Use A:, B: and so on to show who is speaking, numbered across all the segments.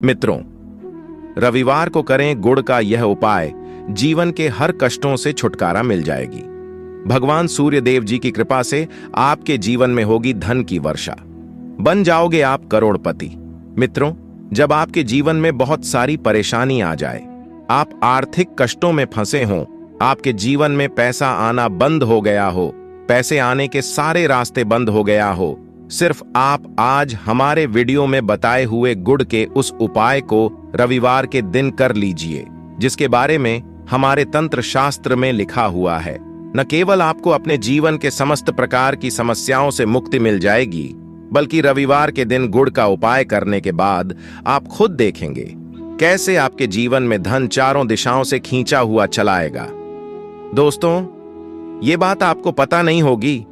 A: मित्रों, रविवार को करें गुड़ का यह उपाय, जीवन के हर कष्टों से छुटकारा मिल जाएगी। भगवान सूर्य देव जी की कृपा से आपके जीवन में होगी धन की वर्षा, बन जाओगे आप करोड़पति। मित्रों, जब आपके जीवन में बहुत सारी परेशानी आ जाए, आप आर्थिक कष्टों में फंसे हों, आपके जीवन में पैसा आना बंद हो गया हो, पैसे आने के सारे रास्ते बंद हो गया हो, सिर्फ आप आज हमारे वीडियो में बताए हुए गुड़ के उस उपाय को रविवार के दिन कर लीजिए, जिसके बारे में हमारे तंत्र शास्त्र में लिखा हुआ है। न केवल आपको अपने जीवन के समस्त प्रकार की समस्याओं से मुक्ति मिल जाएगी, बल्कि रविवार के दिन गुड़ का उपाय करने के बाद आप खुद देखेंगे कैसे आपके जीवन में धन चारों दिशाओं से खींचा हुआ चलाएगा। दोस्तों, ये बात आपको पता नहीं होगी,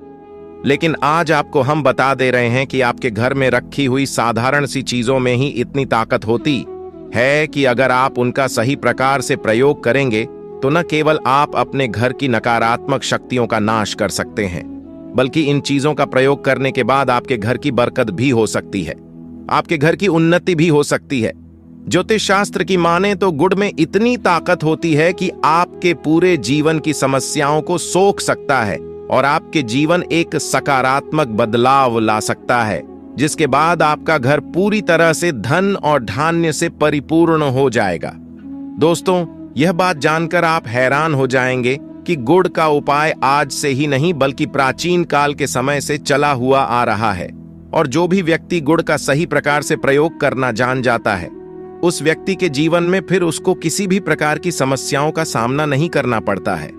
A: लेकिन आज आपको हम बता दे रहे हैं कि आपके घर में रखी हुई साधारण सी चीजों में ही इतनी ताकत होती है कि अगर आप उनका सही प्रकार से प्रयोग करेंगे तो न केवल आप अपने घर की नकारात्मक शक्तियों का नाश कर सकते हैं, बल्कि इन चीजों का प्रयोग करने के बाद आपके घर की बरकत भी हो सकती है, आपके घर की उन्नति भी हो सकती है। ज्योतिष शास्त्र की माने तो गुड़ में इतनी ताकत होती है कि आपके पूरे जीवन की समस्याओं को सोख सकता है और आपके जीवन एक सकारात्मक बदलाव ला सकता है, जिसके बाद आपका घर पूरी तरह से धन और धान्य से परिपूर्ण हो जाएगा। दोस्तों, यह बात जानकर आप हैरान हो जाएंगे कि गुड़ का उपाय आज से ही नहीं बल्कि प्राचीन काल के समय से चला हुआ आ रहा है, और जो भी व्यक्ति गुड़ का सही प्रकार से प्रयोग करना जान जाता है, उस व्यक्ति के जीवन में फिर उसको किसी भी प्रकार की समस्याओं का सामना नहीं करना पड़ता है।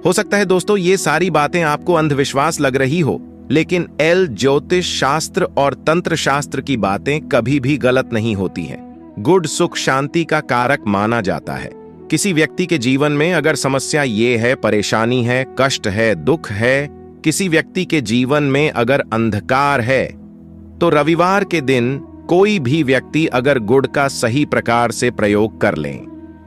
A: हो सकता है दोस्तों ये सारी बातें आपको अंधविश्वास लग रही हो, लेकिन ज्योतिष शास्त्र और तंत्र शास्त्र की बातें कभी भी गलत नहीं होती हैं। गुड़ सुख शांति का कारक माना जाता है। किसी व्यक्ति के जीवन में अगर समस्या ये है, परेशानी है, कष्ट है, दुख है, किसी व्यक्ति के जीवन में अगर अंधकार है, तो रविवार के दिन कोई भी व्यक्ति अगर गुड़ का सही प्रकार से प्रयोग कर लें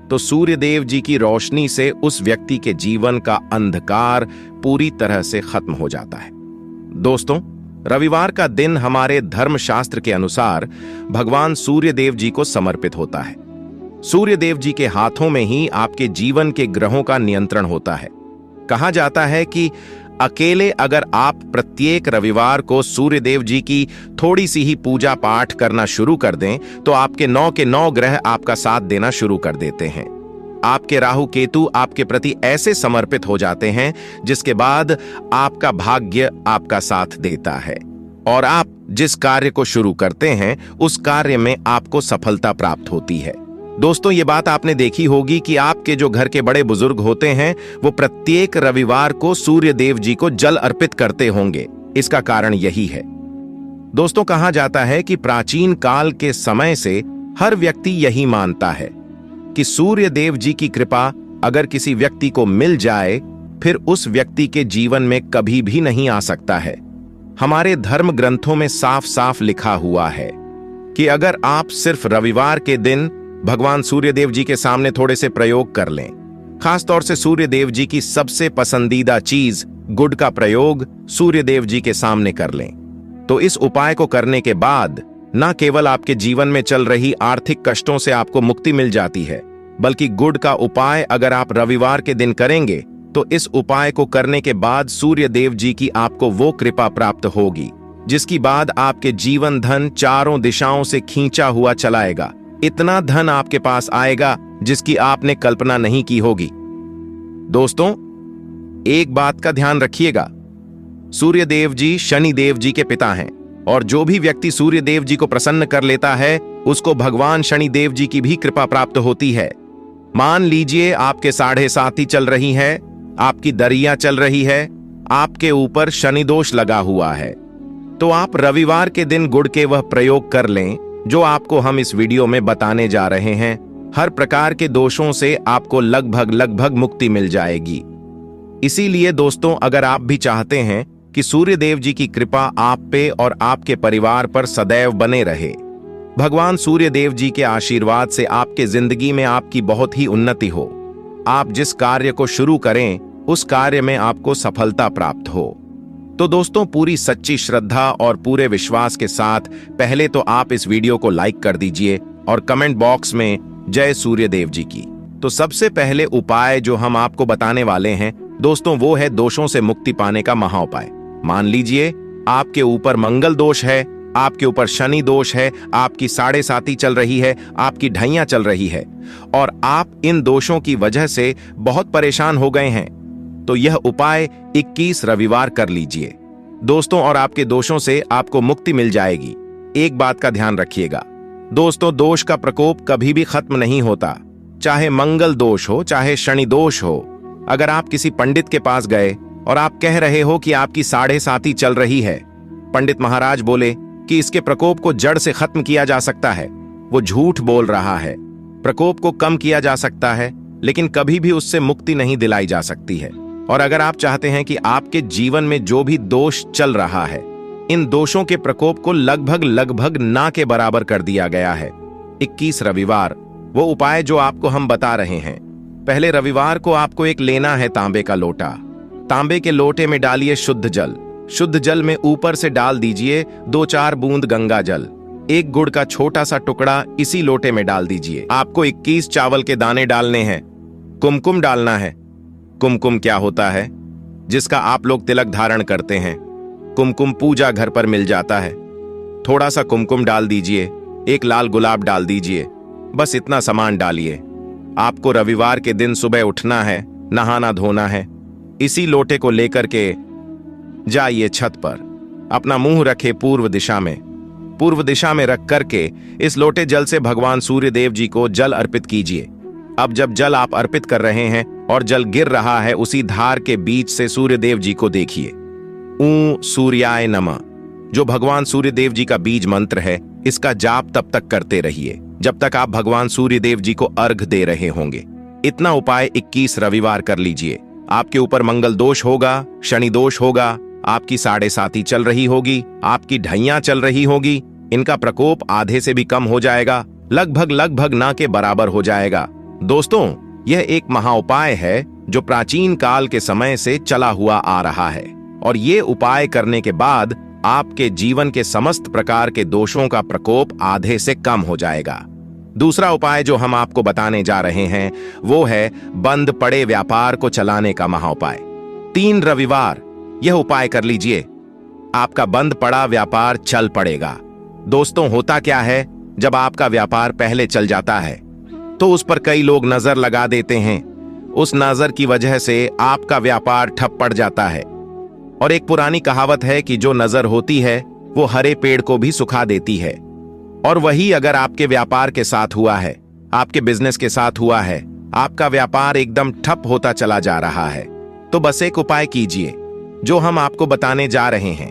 A: तो सूर्य देव जी की रोशनी से उस व्यक्ति के जीवन का अंधकार पूरी तरह से खत्म हो जाता है। दोस्तों, रविवार का दिन हमारे धर्मशास्त्र के अनुसार भगवान सूर्य देव जी को समर्पित होता है। सूर्य देव जी के हाथों में ही आपके जीवन के ग्रहों का नियंत्रण होता है। कहा जाता है कि अकेले अगर आप प्रत्येक रविवार को सूर्य देव जी की थोड़ी सी ही पूजा पाठ करना शुरू कर दें तो आपके 9 के 9 ग्रह आपका साथ देना शुरू कर देते हैं। आपके राहु केतु आपके प्रति ऐसे समर्पित हो जाते हैं जिसके बाद आपका भाग्य आपका साथ देता है और आप जिस कार्य को शुरू करते हैं उस कार्य में आपको सफलता प्राप्त होती है। दोस्तों, ये बात आपने देखी होगी कि आपके जो घर के बड़े बुजुर्ग होते हैं वो प्रत्येक रविवार को सूर्य देव जी को जल अर्पित करते होंगे। इसका कारण यही है। दोस्तों, कहा जाता है कि प्राचीन काल के समय से हर व्यक्ति यही मानता है कि सूर्य देव जी की कृपा अगर किसी व्यक्ति को मिल जाए फिर उस व्यक्ति के जीवन में कभी भी नहीं आ सकता है। हमारे धर्म ग्रंथों में साफ साफ लिखा हुआ है कि अगर आप सिर्फ रविवार के दिन भगवान सूर्य देव जी के सामने थोड़े से प्रयोग कर लें, खासतौर से सूर्य देव जी की सबसे पसंदीदा चीज गुड़ का प्रयोग सूर्य देव जी के सामने कर लें, तो इस उपाय को करने के बाद न केवल आपके जीवन में चल रही आर्थिक कष्टों से आपको मुक्ति मिल जाती है, बल्कि गुड़ का उपाय अगर आप रविवार के दिन करेंगे तो इस उपाय को करने के बाद सूर्य देव जी की आपको वो कृपा प्राप्त होगी जिसकी बाद आपके जीवन धन चारों दिशाओं से खींचा हुआ चलाएगा। इतना धन आपके पास आएगा जिसकी आपने कल्पना नहीं की होगी। दोस्तों, एक बात का ध्यान रखिएगा, सूर्य देव जी शनि देव जी के पिता हैं और जो भी व्यक्ति सूर्य देव जी को प्रसन्न कर लेता है उसको भगवान शनि देव जी की भी कृपा प्राप्त होती है। मान लीजिए आपके 7.5 चल रही है, आपकी दरिया चल रही है, आपके ऊपर शनि दोष लगा हुआ है, तो आप रविवार के दिन गुड़ के वह प्रयोग कर लें जो आपको हम इस वीडियो में बताने जा रहे हैं। हर प्रकार के दोषों से आपको लगभग मुक्ति मिल जाएगी। इसीलिए दोस्तों, अगर आप भी चाहते हैं कि सूर्य देव जी की कृपा आप पे और आपके परिवार पर सदैव बने रहे, भगवान सूर्य देव जी के आशीर्वाद से आपके जिंदगी में आपकी बहुत ही उन्नति हो, आप जिस कार्य को शुरू करें उस कार्य में आपको सफलता प्राप्त हो, तो दोस्तों पूरी सच्ची श्रद्धा और पूरे विश्वास के साथ पहले तो आप इस वीडियो को लाइक कर दीजिए और कमेंट बॉक्स में जय सूर्यदेव जी की। तो सबसे पहले उपाय जो हम आपको बताने वाले हैं दोस्तों, वो है दोषों से मुक्ति पाने का महा उपाय। मान लीजिए आपके ऊपर मंगल दोष है, आपके ऊपर शनि दोष है, आपकी साढ़े साती चल रही है, आपकी ढैया चल रही है और आप इन दोषों की वजह से बहुत परेशान हो गए हैं, तो यह उपाय 21 रविवार कर लीजिए दोस्तों, और आपके दोषों से आपको मुक्ति मिल जाएगी। एक बात का ध्यान रखिएगा दोस्तों, दोष का प्रकोप कभी भी खत्म नहीं होता, चाहे मंगल दोष हो चाहे शनि दोष हो। अगर आप किसी पंडित के पास गए और आप कह रहे हो कि आपकी साढ़े साती चल रही है, पंडित महाराज बोले कि इसके प्रकोप को जड़ से खत्म किया जा सकता है, वो झूठ बोल रहा है। प्रकोप को कम किया जा सकता है लेकिन कभी भी उससे मुक्ति नहीं दिलाई जा सकती है। और अगर आप चाहते हैं कि आपके जीवन में जो भी दोष चल रहा है, इन दोषों के प्रकोप को लगभग ना के बराबर कर दिया गया है। 21 रविवार वो उपाय जो आपको हम बता रहे हैं। पहले रविवार को आपको एक लेना है तांबे का लोटा। तांबे के लोटे में डालिए शुद्ध जल। शुद्ध जल में ऊपर से डाल दीजिए 2-4 बूंद गंगा जल। एक गुड़ का छोटा सा टुकड़ा इसी लोटे में डाल दीजिए। आपको 21 चावल के दाने डालने हैं। कुमकुम डालना है। कुमकुम क्या होता है? जिसका आप लोग तिलक धारण करते हैं। कुमकुम पूजा घर पर मिल जाता है। थोड़ा सा कुमकुम डाल दीजिए। एक लाल गुलाब डाल दीजिए। बस इतना सामान डालिए। आपको रविवार के दिन सुबह उठना है, नहाना धोना है। इसी लोटे को लेकर के जाइए छत पर, अपना मुंह रखे पूर्व दिशा में। पूर्व दिशा में रख करके इस लोटे जल से भगवान सूर्यदेव जी को जल अर्पित कीजिए। अब जब जल आप अर्पित कर रहे हैं और जल गिर रहा है, उसी धार के बीच से सूर्यदेव जी को देखिए। ऊ सूर्याय नमः, जो भगवान सूर्यदेव जी का बीज मंत्र है, इसका जाप तब तक करते रहिए जब तक आप भगवान सूर्यदेव जी को अर्घ दे रहे होंगे। इतना उपाय 21 रविवार कर लीजिए। आपके ऊपर मंगल दोष होगा, शनि दोष होगा, आपकी साढ़े साती चल रही होगी, आपकी ढैया चल रही होगी, इनका प्रकोप आधे से भी कम हो जाएगा, लगभग ना के बराबर हो जाएगा। दोस्तों, यह एक महा उपाय है जो प्राचीन काल के समय से चला हुआ आ रहा है और ये उपाय करने के बाद आपके जीवन के समस्त प्रकार के दोषों का प्रकोप आधे से कम हो जाएगा। दूसरा उपाय जो हम आपको बताने जा रहे हैं वो है बंद पड़े व्यापार को चलाने का महाउपाय। 3 रविवार यह उपाय कर लीजिए, आपका बंद पड़ा व्यापार चल पड़ेगा। दोस्तों, होता क्या है, जब आपका व्यापार पहले चल जाता है तो उस पर कई लोग नजर लगा देते हैं। उस नजर की वजह से आपका व्यापार ठप पड़ जाता है। और एक पुरानी कहावत है कि जो नजर होती है वो हरे पेड़ को भी सुखा देती है। और वही अगर आपके व्यापार के साथ हुआ है, आपके बिजनेस के साथ हुआ है, आपका व्यापार एकदम ठप होता चला जा रहा है, तो बस एक उपाय कीजिए जो हम आपको बताने जा रहे हैं।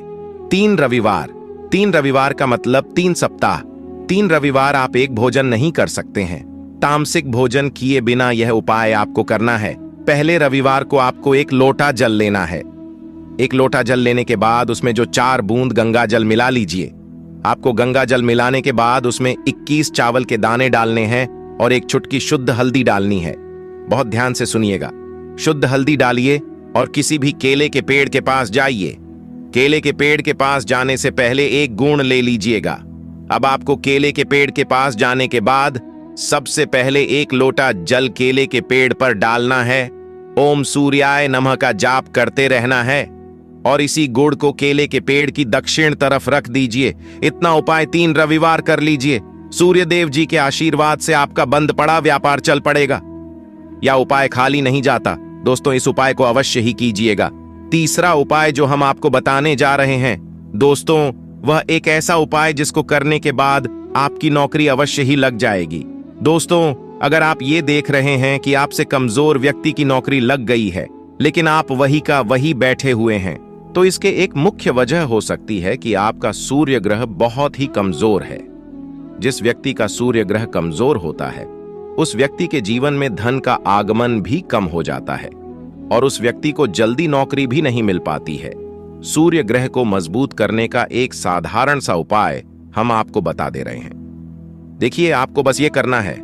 A: 3 रविवार। 3 रविवार का मतलब 3 सप्ताह। 3 रविवार आप एक भोजन नहीं कर सकते हैं। तामसिक भोजन किए बिना यह उपाय आपको करना है। पहले रविवार को आपको एक लोटा जल लेना है। एक लोटा जल लेने के बाद उसमें जो 4 बूंद गंगा जल मिला लीजिए। आपको गंगा जल मिलाने के बाद उसमें 21 चावल के दाने डालने हैं और एक चुटकी शुद्ध हल्दी डालनी है। बहुत ध्यान से सुनिएगा। शुद्ध हल्दी डालिए और किसी भी केले के पेड़ के पास जाइए। केले के पेड़ के पास जाने से पहले एक गुण ले लीजिएगा। अब आपको केले के पेड़ के पास जाने के बाद सबसे पहले एक लोटा जल केले के पेड़ पर डालना है। ओम सूर्याय नमः का जाप करते रहना है और इसी गुड़ को केले के पेड़ की दक्षिण तरफ रख दीजिए। इतना उपाय 3 रविवार कर लीजिए। सूर्यदेव जी के आशीर्वाद से आपका बंद पड़ा व्यापार चल पड़ेगा। यह उपाय खाली नहीं जाता दोस्तों, इस उपाय को अवश्य ही कीजिएगा। तीसरा उपाय जो हम आपको बताने जा रहे हैं दोस्तों, वह एक ऐसा उपाय जिसको करने के बाद आपकी नौकरी अवश्य ही लग जाएगी। दोस्तों, अगर आप ये देख रहे हैं कि आपसे कमजोर व्यक्ति की नौकरी लग गई है लेकिन आप वही का वही बैठे हुए हैं, तो इसके एक मुख्य वजह हो सकती है कि आपका सूर्य ग्रह बहुत ही कमजोर है। जिस व्यक्ति का सूर्य ग्रह कमजोर होता है उस व्यक्ति के जीवन में धन का आगमन भी कम हो जाता है और उस व्यक्ति को जल्दी नौकरी भी नहीं मिल पाती है। सूर्य ग्रह को मजबूत करने का एक साधारण सा उपाय हम आपको बता दे रहे हैं। देखिए, आपको बस ये करना है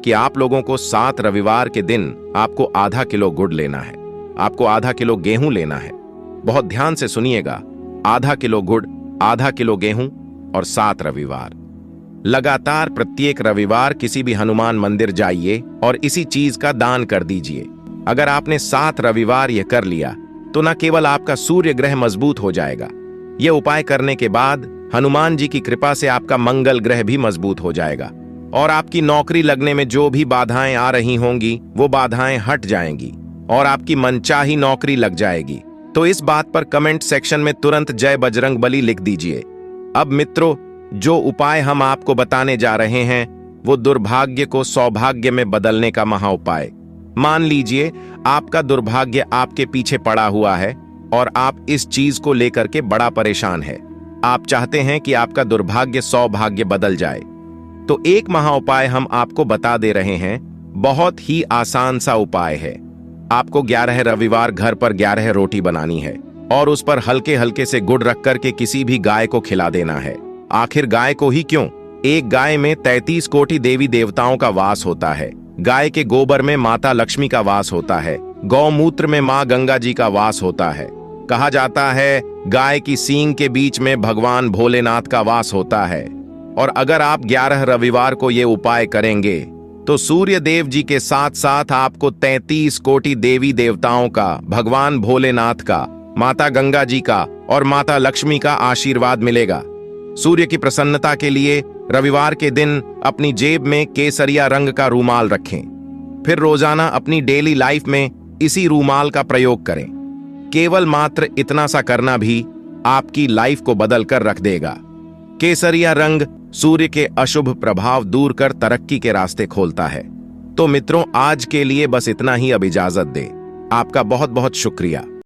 A: कि आप लोगों को 7 रविवार के दिन आपको आधा किलो गुड़ लेना है, आपको आधा किलो गेहूं लेना है। बहुत ध्यान से सुनिएगा, आधा किलो गुड़, आधा किलो गेहूं और 7 रविवार। लगातार प्रत्येक रविवार किसी भी हनुमान मंदिर जाइए और इसी चीज का दान कर दीजिए। अगर आपने 7 रविवार यह कर लिया तो न केवल आपका सूर्य ग्रह मजबूत हो जाएगा, यह उपाय करने के बाद हनुमान जी की कृपा से आपका मंगल ग्रह भी मजबूत हो जाएगा और आपकी नौकरी लगने में जो भी बाधाएं आ रही होंगी वो बाधाएं हट जाएंगी और आपकी मनचाही नौकरी लग जाएगी। तो इस बात पर कमेंट सेक्शन में तुरंत जय बजरंगबली लिख दीजिए। अब मित्रों, जो उपाय हम आपको बताने जा रहे हैं वो दुर्भाग्य को सौभाग्य में बदलने का महाउपाय। मान लीजिए आपका दुर्भाग्य आपके पीछे पड़ा हुआ है और आप इस चीज को लेकर के बड़ा परेशान है। आप चाहते हैं कि आपका दुर्भाग्य सौभाग्य बदल जाए, तो एक महाउपाय हम आपको बता दे रहे हैं। बहुत ही आसान सा उपाय है। आपको 11 रविवार घर पर 11 रोटी बनानी है और उस पर हल्के हल्के से गुड़ रख करके किसी भी गाय को खिला देना है। आखिर गाय को ही क्यों, एक गाय में 33 कोटि देवी देवताओं का वास होता है। गाय के गोबर में माता लक्ष्मी का वास होता है, गौमूत्र में माँ गंगा जी का वास होता है। कहा जाता है गाय की सींग के बीच में भगवान भोलेनाथ का वास होता है। और अगर आप 11 रविवार को ये उपाय करेंगे तो सूर्य देव जी के साथ साथ आपको 33 कोटि देवी देवताओं का, भगवान भोलेनाथ का, माता गंगा जी का और माता लक्ष्मी का आशीर्वाद मिलेगा। सूर्य की प्रसन्नता के लिए रविवार के दिन अपनी जेब में केसरिया रंग का रूमाल रखें। फिर रोजाना अपनी डेली लाइफ में इसी रूमाल का प्रयोग करें। केवल मात्र इतना सा करना भी आपकी लाइफ को बदल कर रख देगा। केसरिया रंग सूर्य के अशुभ प्रभाव दूर कर तरक्की के रास्ते खोलता है। तो मित्रों, आज के लिए बस इतना ही। अब इजाजत दें। आपका बहुत बहुत शुक्रिया।